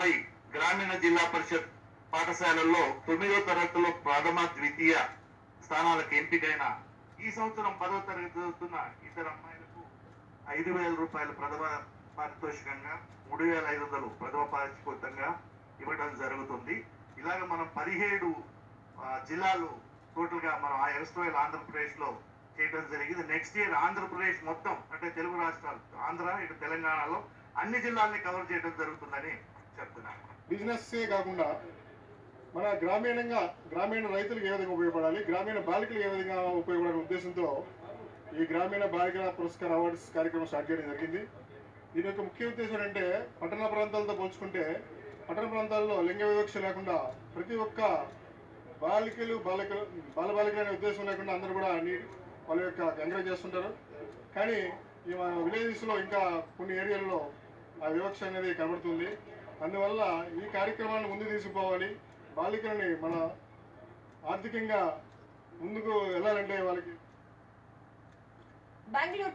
50 గ్రామీణ జిల్లా పరిషత్ పాఠశాలల్లో 9వ తరగతిలో ప్రథమ ద్వితీయ స్థానాలకు ఎంపికైన ఈ సంవత్సరం 10వ తరగతి చదువుతున్న ఇతర అమ్మాయిలకు 5,000 రూపాయలు ప్రథమ పారితోషికంగా 3,500 ప్రథమ పారితోషికంగా ఇవ్వడం జరుగుతుంది. ఇలాగ మనం 17 జిల్లాలు టోటల్ గా మనం ఎరస్ట్రోయల్ ఆంధ్రప్రదేశ్ లో చేయడం జరిగింది. నెక్స్ట్ ఇయర్ ఆంధ్రప్రదేశ్ మొత్తం అంటే తెలుగు రాష్ట్రాలు ఆంధ్ర ఇటు తెలంగాణలో అన్ని జిల్లాల్ని కవర్ చేయడం జరుగుతుందని చెప్తున్నాను. బిజినెస్ కాకుండా మన గ్రామీణ రైతులకు ఏ విధంగా ఉపయోగపడాలి, గ్రామీణ బాలికలకు ఏ విధంగా ఉపయోగపడే ఉద్దేశంతో ఈ గ్రామీణ బాలికల పురస్కార్ అవార్డ్స్ కార్యక్రమం స్టార్ట్ చేయడం జరిగింది. దీని యొక్క ముఖ్య ఉద్దేశం అంటే పట్టణ ప్రాంతాలతో పోల్చుకుంటే పట్టణ ప్రాంతాల్లో లింగ వివక్ష లేకుండా ప్రతి ఒక్క బాలబాలికలు అనే ఉద్దేశం లేకుండా అందరూ కూడా వాళ్ళ యొక్క ఎంకరేజ్ చేస్తుంటారు. కానీ ఈ విలేజెస్లో ఇంకా కొన్ని ఏరియాల్లో ఆ వివక్ష అనేది కనబడుతుంది. అందువల్ల ఈ కార్యక్రమాన్ని ముందుకు తీసుకుపోవాలి. బాలికలని మన ఆర్థికంగా ముందుకు వెళ్ళాలంటే వాళ్ళకి బెంగళూరు